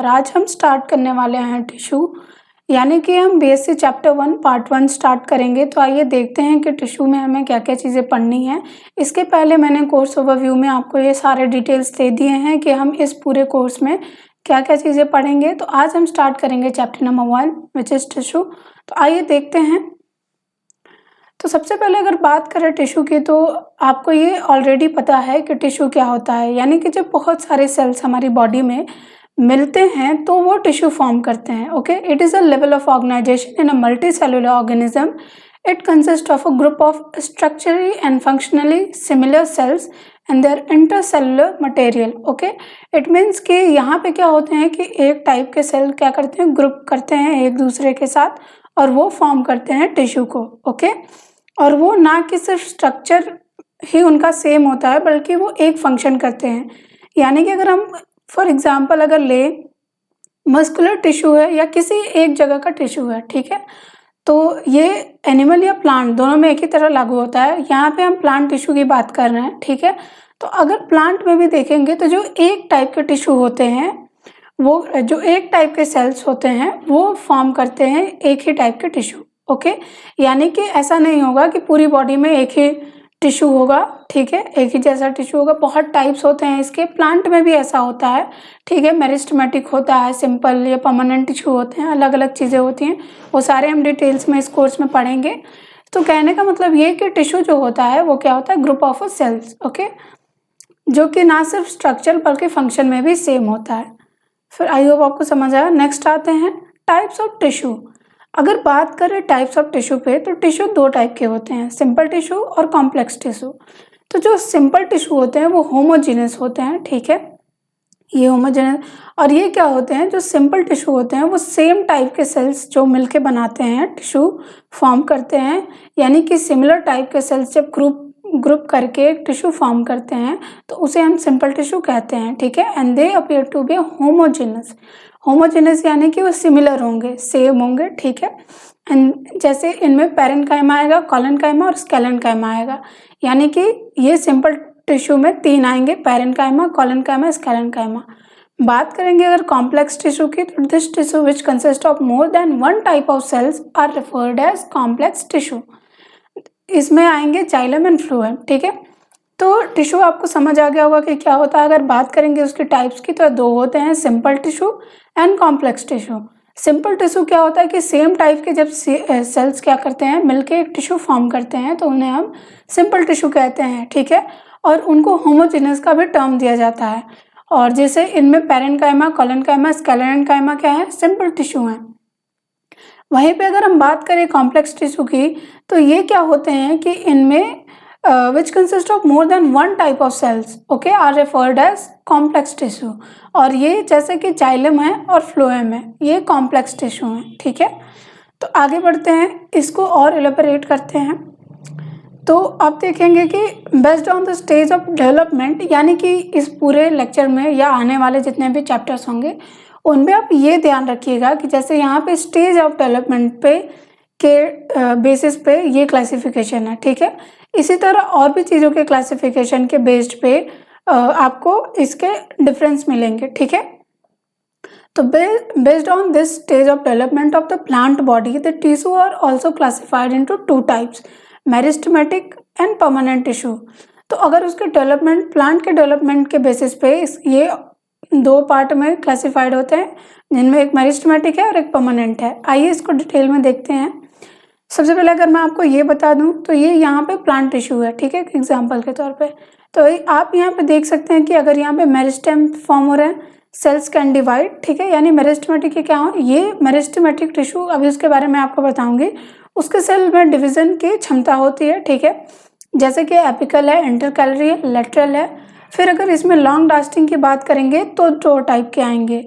और आज हम स्टार्ट करने वाले हैं टिश्यू, यानी कि हम बीएससी चैप्टर 1 पार्ट 1 स्टार्ट करेंगे। तो आइए देखते हैं कि टिश्यू में हमें क्या क्या चीज़ें पढ़नी है। इसके पहले मैंने कोर्स ओवरव्यू में आपको ये सारे डिटेल्स दे दिए हैं कि हम इस पूरे कोर्स में क्या क्या चीज़ें पढ़ेंगे। तो आज हम स्टार्ट करेंगे chapter number 1 which is tissue. तो आइए देखते हैं। तो सबसे पहले अगर बात करें टिश्यू की, तो आपको ये ऑलरेडी पता है कि टिश्यू क्या होता है, यानी कि जब बहुत सारे सेल्स हमारी बॉडी में मिलते हैं तो वो टिश्यू फॉर्म करते हैं। Okay, it is a level of organisation in a multi cellular organism. It consist of a group of structurally and functionally similar cells and their intercellular material. Okay, it means कि यहाँ पे क्या होते हैं कि एक टाइप के cell क्या करते हैं, ग्रुप करते हैं एक दूसरे के साथ और वो फॉर्म करते हैं टिश्यू को। ओके, और वो ना कि सिर्फ स्ट्रक्चर ही उनका सेम होता है बल्कि वो एक फंक्शन करते हैं। यानी कि अगर हम फॉर एग्जांपल अगर ले मस्कुलर टिश्यू है या किसी एक जगह का टिश्यू है, ठीक है, तो ये एनिमल या प्लांट दोनों में एक ही तरह लागू होता है। यहाँ पे हम प्लांट टिश्यू की बात कर रहे हैं, ठीक है। तो अगर प्लांट में भी देखेंगे तो जो एक टाइप के टिश्यू होते हैं, वो जो एक टाइप के सेल्स होते हैं वो फॉर्म करते हैं एक ही टाइप के टिश्यू। ओके, यानी कि ऐसा नहीं होगा कि पूरी बॉडी में एक ही टिश्यू होगा, ठीक है, एक ही जैसा टिश्यू होगा। बहुत टाइप्स होते हैं इसके, प्लांट में भी ऐसा होता है, ठीक है। मेरिस्टेमेटिक होता है, सिंपल या परमानेंट टिश्यू होते हैं, अलग अलग चीज़ें होती हैं। वो सारे हम डिटेल्स में इस कोर्स में पढ़ेंगे। तो कहने का मतलब ये कि टिश्यू जो होता है वो क्या होता है, ग्रुप ऑफ सेल्स, ओके, जो कि ना सिर्फ स्ट्रक्चर बल्कि फंक्शन में भी सेम होता है। फिर आई होप आपको समझ आया। नेक्स्ट आते हैं टाइप्स ऑफ टिश्यू। अगर बात करें टाइप्स ऑफ टिश्यू पे, तो टिश्यू दो टाइप के होते हैं, सिंपल टिश्यू और कॉम्प्लेक्स टिश्यू। तो जो सिंपल टिश्यू होते हैं वो होमोजीनियस होते हैं, ठीक है, ये होमोजेनियस। और ये क्या होते हैं, जो सिंपल टिश्यू होते हैं वो सेम टाइप के सेल्स जो मिलके बनाते हैं टिश्यू फॉर्म करते हैं। यानी कि सिमिलर टाइप के सेल्स जब ग्रुप करके एक टिश्यू फॉर्म करते हैं तो उसे हम सिंपल टिश्यू कहते हैं, ठीक है। And they appear to be homogenous. Homogenous यानी कि वो सिमिलर होंगे, सेम होंगे, ठीक है। एंड जैसे इनमें पैरेन्काइमा आएगा, कॉलेनकाइमा और स्केलेनकाइमा आएगा। यानी कि ये सिंपल टिश्यू में तीन आएंगे, पैरेन्काइमा, कॉलेनकाइमा, स्केलेनकाइमा। बात करेंगे अगर कॉम्प्लेक्स टिश्यू की, तो this tissue which consist of more than one type of cells are referred as complex tissue. इसमें आएंगे जाइलम एंड फ्लोएम, ठीक है। तो टिश्यू आपको समझ आ गया होगा कि क्या होता है। अगर बात करेंगे उसके टाइप्स की, तो दो होते हैं, simple tissue and complex tissue. Simple tissue क्या होता है कि सेम टाइप के जब सेल्स क्या करते हैं, मिलके एक टिश्यू फॉर्म करते हैं तो उन्हें हम सिंपल टिश्यू कहते हैं, ठीक है। और उनको होमोजेनस का भी टर्म दिया जाता है। और जैसे इनमें पैरेन्काइमा, कॉलेनकाइमा, स्केलेनकाइमा क्या है, सिंपल टिश्यू है। वहीं पे अगर हम बात करें कॉम्प्लेक्स टिश्यू की, तो ये क्या होते हैं कि इनमें which consist of more than one type of cells, okay, are referred as complex tissue. और ये जैसे कि जाइलम है और फ्लोएम है, ये कॉम्प्लेक्स टिश्यू है, ठीक है। तो आगे बढ़ते हैं, इसको और इलेबोरेट करते हैं। तो आप देखेंगे कि based on the stage of development, यानी कि इस पूरे लेक्चर में या आने वाले जितने भी चैप्टर्स होंगे उनमें आप ये ध्यान रखिएगा कि जैसे यहाँ पे स्टेज ऑफ डेवलपमेंट पे के बेसिस पे ये क्लासिफिकेशन है, ठीक है। इसी तरह और भी चीज़ों के क्लासिफिकेशन के बेस्ड पे आपको इसके डिफरेंस मिलेंगे, ठीक है। तो based on this stage of development of the plant body, the tissue are also classified into two types, meristematic and permanent tissue. तो अगर उसके डेवलपमेंट, प्लांट के डेवलपमेंट के बेसिस पे ये दो पार्ट में क्लासिफाइड होते हैं, जिनमें एक मेरिस्टेमेटिक है और एक परमानेंट है। आइए इसको डिटेल में देखते हैं। सबसे पहले अगर मैं आपको ये बता दूं, तो ये यहाँ पे प्लांट टिश्यू है, ठीक है, एग्जाम्पल के तौर पे। तो आप यहाँ पे देख सकते हैं कि अगर यहाँ पे मेरिस्टेम फॉर्म हो रहे हैं, सेल्स कैन डिवाइड, ठीक है, यानी मेरिस्टेमेटिक के क्या हो, ये मेरिस्टेमेटिक टिश्यू, अभी उसके बारे में आपको बताऊंगी। उसके सेल में डिवीजन की क्षमता होती है, ठीक है, जैसे कि एपिकल है, इंटरकैलरी है, लेटरल है। फिर अगर इसमें लॉन्ग लास्टिंग की बात करेंगे तो दो टाइप के आएंगे,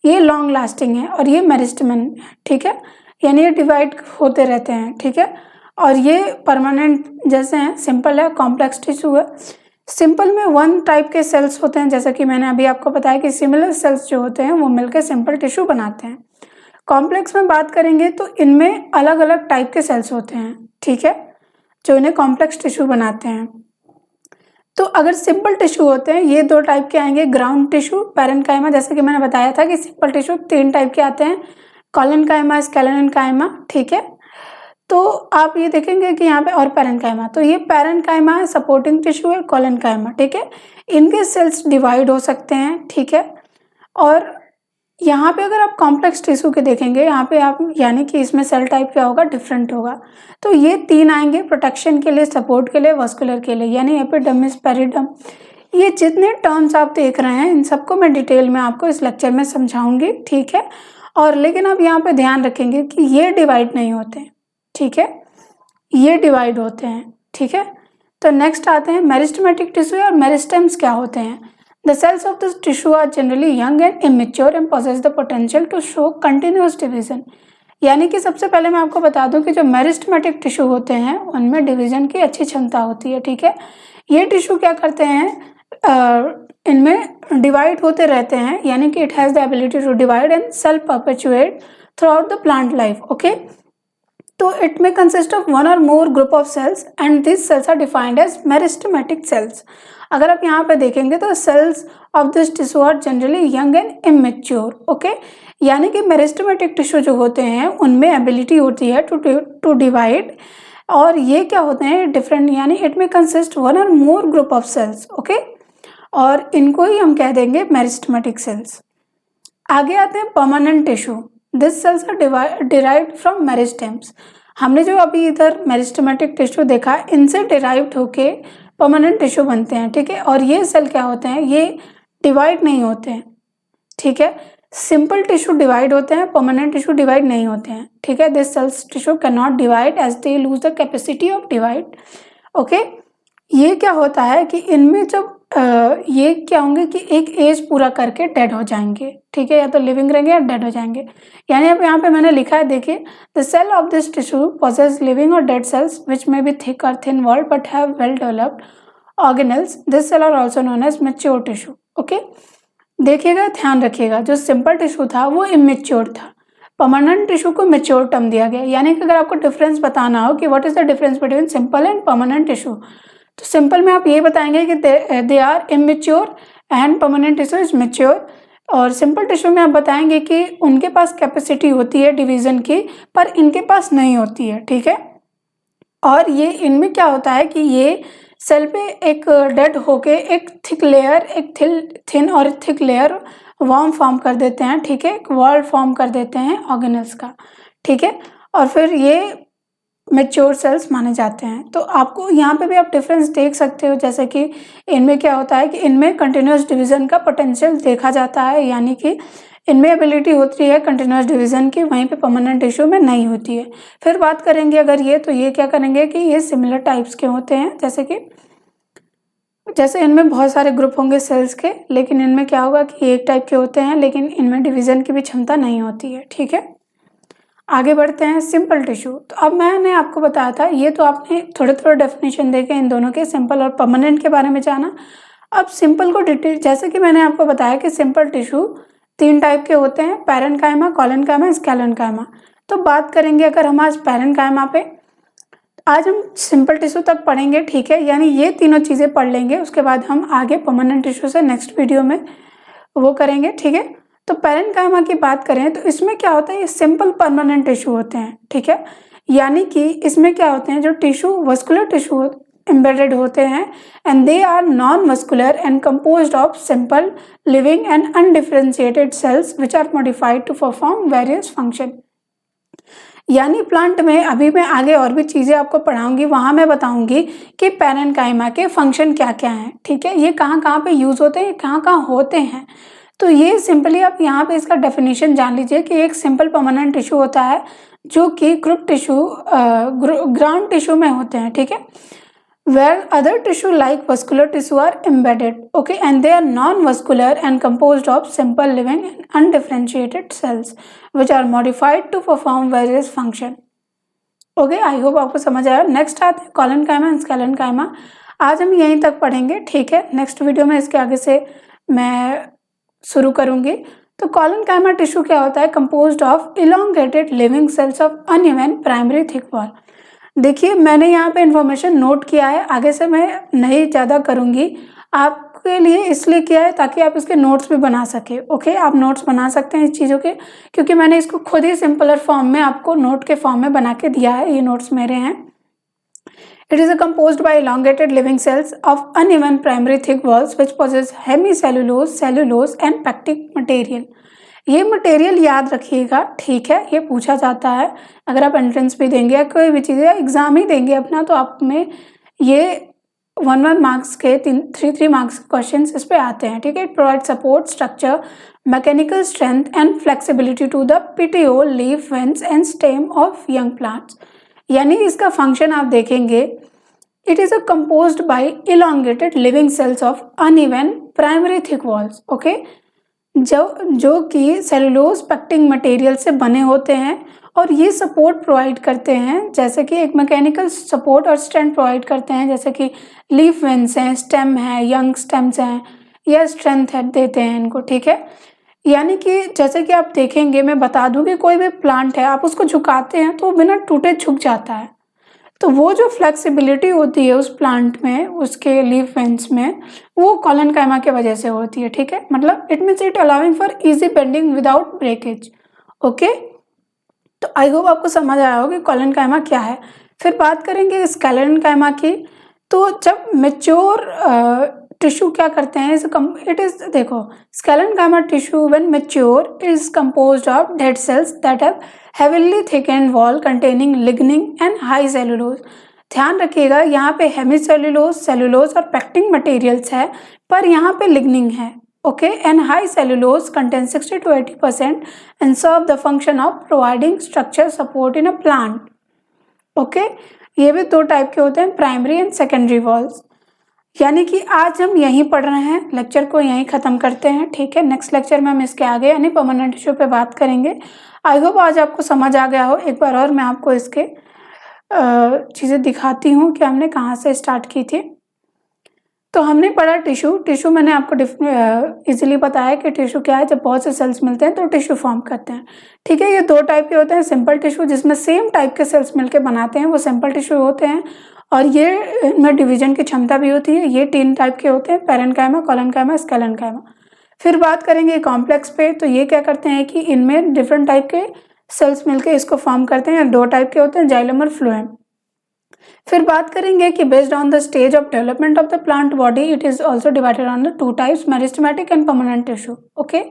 ये लॉन्ग लास्टिंग है और ये मेरिस्टेमन है, ठीक है, यानी ये डिवाइड होते रहते हैं, ठीक है। और ये परमानेंट जैसे हैं, सिंपल है, कॉम्प्लेक्स टिश्यू है। सिंपल में वन टाइप के सेल्स होते हैं, जैसा कि मैंने अभी आपको बताया कि सिमिलर सेल्स जो होते हैं वो मिलकर सिंपल टिश्यू बनाते हैं। कॉम्प्लेक्स में बात करेंगे तो इनमें अलग अलग टाइप के सेल्स होते हैं, ठीक है, जो इन्हें कॉम्प्लेक्स टिश्यू बनाते हैं। तो अगर सिंपल टिश्यू होते हैं ये दो टाइप के आएंगे, ग्राउंड टिश्यू, पैरेन्काइमा, जैसे कि मैंने बताया था कि सिंपल टिश्यू 3 टाइप के आते हैं, कोलेनकाइमा, स्केलेनकाइमा, ठीक है। तो आप ये देखेंगे कि यहाँ पे और पैरेन्काइमा, तो ये पैरेन्काइमा है, सपोर्टिंग टिश्यू है, कोलेनकाइमा, ठीक है। इनके सेल्स डिवाइड हो सकते हैं, ठीक है। और यहाँ पे अगर आप कॉम्प्लेक्स टिश्यू के देखेंगे, यहाँ पे आप यानी कि इसमें सेल टाइप क्या होगा, डिफरेंट होगा। तो ये 3 आएंगे, प्रोटेक्शन के लिए, सपोर्ट के लिए, वास्कुलर के लिए, यानी एपिडर्मिस, पेरिडर्म। ये जितने टर्म्स आप देख रहे हैं इन सबको मैं डिटेल में आपको इस लेक्चर में समझाऊंगी, ठीक है। और लेकिन आप यहाँ पे ध्यान रखेंगे कि ये डिवाइड नहीं होते हैं, ठीक है, ये डिवाइड होते हैं, ठीक है। तो नेक्स्ट आते हैं मेरिस्टेमेटिक टिश्यू और मेरिस्टेम्स क्या होते हैं। The cells of this tissue are generally young and immature and possess the potential to show continuous division। यानी कि सबसे पहले मैं आपको बता दूं कि जो मेरिस्टेमेटिक टिश्यू होते हैं उनमें डिवीजन की अच्छी क्षमता होती है, ठीक है। ये टिश्यू क्या करते हैं, इनमें डिवाइड होते रहते हैं, यानी कि it has the ability to divide and self perpetuate throughout the plant life, okay. तो इट में कंसिस्ट ऑफ 1 और more group of cells and this cells are defined as meristematic cells. अगर आप यहाँ पे देखेंगे तो cells of this tissue are generally young and immature, okay. यानी कि मेरिस्टेमेटिक टिश्यू जो होते हैं उनमें एबिलिटी होती है टू डिवाइड, और ये क्या होते हैं, डिफरेंट, यानी इट में कंसिस्ट 1 और more group of cells, okay. और इनको ही हम कह देंगे मेरिस्टेमेटिक सेल्स। आगे आते हैं permanent tissue. This cells are derived from meristems. हमने जो अभी इधर मेरिस्टेमेटिक टिश्यू देखा, इनसे डिराइव्ड होके परमानेंट टिश्यू बनते हैं, ठीक है। और ये सेल क्या होते हैं, ये डिवाइड नहीं होते हैं, ठीक है। सिंपल टिश्यू डिवाइड होते हैं, परमानेंट टिश्यू डिवाइड नहीं होते हैं, ठीक है। This cells tissue can not divide as they lose the capacity of divide, okay. ये क्या होता है कि इनमें जब ये क्या होंगे कि एक एज पूरा करके डेड हो जाएंगे, ठीक है, या तो लिविंग रहेंगे या डेड हो जाएंगे। यानी अब यहाँ पे मैंने लिखा है, देखिए, the cell of this tissue possess living और dead cells which may be thick और thin walled but have well developed organelles. This cell are also known as mature tissue, okay. देखिएगा, ध्यान रखिएगा, जो सिंपल टिश्यू था वो immature था, permanent tissue को मैच्योर टर्म दिया गया। यानी कि अगर आपको डिफरेंस बताना हो कि what is the difference between simple and permanent tissue, तो सिंपल में आप ये बताएंगे कि they are immature and permanent tissue is mature. और सिंपल टिश्यू में आप बताएंगे कि उनके पास कैपेसिटी होती है डिवीजन की, पर इनके पास नहीं होती है, ठीक है। और ये इनमें क्या होता है कि ये सेल पे एक डेड होके एक थिक लेयर, एक थिन और थिक लेयर वॉर्म फॉर्म कर देते हैं, ठीक है, एक वॉल फॉर्म कर देते हैं ऑर्गेनल्स का, ठीक है। और फिर ये मैच्योर सेल्स माने जाते हैं। तो आपको यहाँ पे भी आप डिफरेंस देख सकते हो, जैसे कि इनमें क्या होता है कि इनमें कंटिन्यूस डिवीजन का पोटेंशियल देखा जाता है, यानी कि इनमें एबिलिटी होती है कंटिन्यूस डिवीजन की, वहीं पे परमानेंट टिश्यू में नहीं होती है। फिर बात करेंगे अगर ये, तो ये क्या करेंगे कि ये सिमिलर टाइप्स के होते हैं, जैसे इनमें बहुत सारे ग्रुप होंगे सेल्स के, लेकिन इनमें क्या होगा कि एक टाइप के होते हैं, लेकिन इनमें डिवीजन की भी क्षमता नहीं होती है, ठीक है। आगे बढ़ते हैं सिंपल टिश्यू। तो अब मैंने आपको बताया था, ये तो आपने थोड़े थोड़े डेफिनेशन देके इन दोनों के, सिंपल और परमानेंट के बारे में जाना। अब सिंपल को डिटेल, जैसे कि मैंने आपको बताया कि सिंपल टिश्यू 3 टाइप के होते हैं, पैरेन्काइमा, कोलेनकाइमा, स्केलेनकाइमा। तो बात करेंगे अगर हम आज पैरेन्काइमा पे, आज हम सिंपल टिश्यू तक पढ़ेंगे, ठीक है, यानी ये तीनों चीज़ें पढ़ लेंगे, उसके बाद हम आगे परमानेंट टिश्यू से नेक्स्ट वीडियो में वो करेंगे, ठीक है। तो पैरेन्काइमा की बात करें तो इसमें क्या होता है, ये सिंपल परमानेंट टिश्यू होते हैं, ठीक है। यानी कि इसमें क्या होते हैं, जो टिश्यू वस्कुलर टिश्यू एम्बेडेड होते हैं, and they are non muscular and composed of simple living and undifferentiated cells which are modified to perform various function. यानी प्लांट में अभी मैं आगे और भी चीज़ें आपको पढ़ाऊंगी, वहाँ मैं बताऊंगी कि पैरेन्काइमा के फंक्शन क्या क्या हैं, ठीक है, ये कहाँ कहाँ पे यूज़ होते हैं, कहाँ कहाँ होते हैं। तो ये सिंपली आप यहाँ पे इसका डेफिनेशन जान लीजिए कि एक सिंपल परमानेंट टिश्यू होता है जो कि ग्रुप टिश्यू ग्राउंड टिश्यू में होते हैं, ठीक है, where other tissue like vascular tissue are embedded, okay, and they are non-vascular and composed of simple living and undifferentiated cells which are modified to perform various function, okay, I hope आपको समझ आया। Next आते हैं collenchyma and स्केलेनकाइमा। आज हम यहीं तक पढ़ेंगे, ठीक है, नेक्स्ट वीडियो में इसके आगे से मैं शुरू करूंगी। तो कोलेनकाइमा टिश्यू क्या होता है, composed of elongated living cells of uneven primary thick wall. देखिए मैंने यहाँ पे इन्फॉर्मेशन नोट किया है, आगे से मैं नहीं ज़्यादा करूँगी, आपके लिए इसलिए किया है ताकि आप इसके नोट्स भी बना सकें। ओके, आप नोट्स बना सकते हैं इस चीज़ों के, क्योंकि मैंने इसको खुद ही सिंपलर फॉर्म में आपको नोट के फॉर्म में बना के दिया है, ये नोट्स मेरे हैं। It is composed by elongated living cells of uneven primary thick walls which possess hemicellulose, cellulose and pectic material। ये मटेरियल याद रखिएगा, ठीक है, ये पूछा जाता है अगर आप एंट्रेंस भी देंगे या कोई भी चीज़ या एग्जाम ही देंगे अपना, तो आप में ये 1 मार्क्स के 3 मार्क्स क्वेश्चन इस पे आते हैं, ठीक है। It provide support structure, mechanical strength and flexibility to the petiole, leaf, veins and stem of young plants. यानी इसका फंक्शन आप देखेंगे, it is composed by elongated living cells of uneven primary thick walls. Okay, जो कि cellulose पेक्टिंग material से बने होते हैं और ये सपोर्ट प्रोवाइड करते हैं, जैसे कि एक मैकेनिकल सपोर्ट और स्ट्रेंथ प्रोवाइड करते हैं, जैसे कि लीफ वेंस हैं, स्टेम है, यंग स्टेम्स हैं, या स्ट्रेंथ है देते हैं इनको, ठीक है। यानी कि जैसे कि आप देखेंगे, मैं बता दूं कि कोई भी प्लांट है, आप उसको झुकाते हैं तो बिना टूटे झुक जाता है, तो वो जो फ्लेक्सिबिलिटी होती है उस प्लांट में, उसके लीफ वेंस में, वो कॉलनकाइमा की वजह से होती है, ठीक है। मतलब it means it allowing for easy bending without breakage. Okay, तो आई होप आपको समझ आया होगा कि कॉलनकाइमा क्या है। फिर बात करेंगे स्केलेरेनकाइमा की। तो जब मेच्योर टिश्यू क्या करते हैं, इट इज, देखो, sclerenchyma tissue when mature is composed of dead cells that have heavily thickened wall containing lignin and high cellulose. ध्यान रखिएगा, यहाँ पे हेमिसेलुलोज, सेलुलोज और पेक्टिंग मटेरियल्स है, पर यहाँ पे लिग्निन है। Okay, and high cellulose contain 60 to 80% and serve the function of providing structure support in a plant। Okay, ये भी 2 टाइप के होते हैं, प्राइमरी एंड सेकेंडरी वॉल्स। यानी कि आज हम यहीं पढ़ रहे हैं, लेक्चर को यहीं ख़त्म करते हैं, ठीक है। नेक्स्ट लेक्चर में हम इसके आगे यानी परमानेंट टिश्यू पे बात करेंगे। आई होप आज आपको समझ आ गया हो। एक बार और मैं आपको इसके चीज़ें दिखाती हूँ कि हमने कहाँ से स्टार्ट की थी। तो हमने पढ़ा टिश्यू मैंने आपको इजीली बताया कि टिश्यू क्या है। जब बहुत से सेल्स मिलते हैं तो टिश्यू फॉर्म करते हैं, ठीक है। ये 2 टाइप के होते हैं, सिंपल टिश्यू जिसमें सेम टाइप के सेल्स मिलकर बनाते हैं, वो सिंपल टिश्यू होते हैं, और ये इनमें डिवीजन की क्षमता भी होती है। ये 3 टाइप के होते हैं, पैरेन्काइमा, कॉलनकाइमा, स्केलेरेनकाइमा। फिर बात करेंगे कॉम्प्लेक्स पे। तो ये क्या करते हैं कि इनमें डिफरेंट टाइप के सेल्स मिलकर इसको फॉर्म करते हैं। 2 टाइप के होते हैं, जाइलम और फ्लोएम। फिर बात करेंगे कि based on the stage of development of the plant body it is also divided on the 2 types, meristematic and permanent tissue. Okay,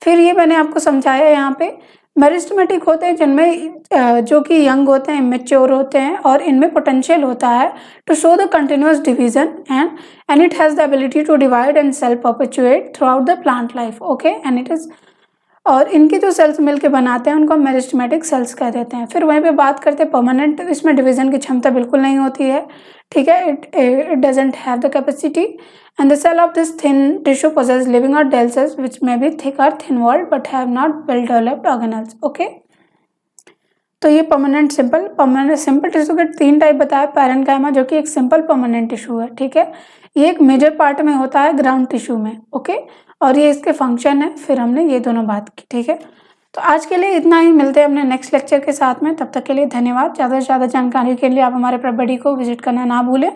फिर ये मैंने आपको समझाया यहाँ पे। मेरिस्टेमेटिक होते हैं जिनमें जो कि यंग होते हैं, इमेच्योर होते हैं, और इनमें पोटेंशियल होता है to show the continuous division and it has the ability to divide and self perpetuate throughout the plant life. Okay, and it is, और इनके जो सेल्स मिलके बनाते हैं उनको मेरिस्टेमेटिक सेल्स कह देते हैं। फिर वहीं पे बात करते हैं परमानेंट, इसमें डिवीजन की क्षमता बिल्कुल नहीं होती है, ठीक है। It doesn't have the capacity and the cell of this thin tissue possess living और dead cells which may be thick और thin walled but have not well developed organelles. Okay, तो ये परमानेंट सिंपल टिश्यू के 3 type बताया। Parenchyma जो कि एक simple permanent tissue है, ठीक है। ये एक मेजर पार्ट में होता है ग्राउंड टिश्यू में, ओके, और ये इसके फंक्शन है। फिर हमने ये दोनों बात की, ठीक है। तो आज के लिए इतना ही, मिलते हैं अपने नेक्स्ट लेक्चर के साथ में। तब तक के लिए धन्यवाद। ज़्यादा से ज़्यादा जानकारी के लिए आप हमारे प्रेपबडी को विजिट करना ना भूलें।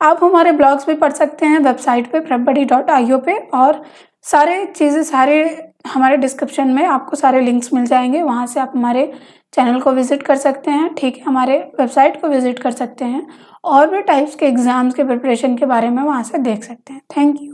आप हमारे ब्लॉग्स भी पढ़ सकते हैं वेबसाइट पे prepbuddy.io पे, और सारे हमारे डिस्क्रिप्शन में आपको सारे लिंक्स मिल जाएंगे, वहाँ से आप हमारे चैनल को विजिट कर सकते हैं, ठीक है। हमारे वेबसाइट को विजिट कर सकते हैं, और भी टाइप्स के एग्ज़ाम्स के प्रिपरेशन के बारे में वहाँ से देख सकते हैं। Thank you.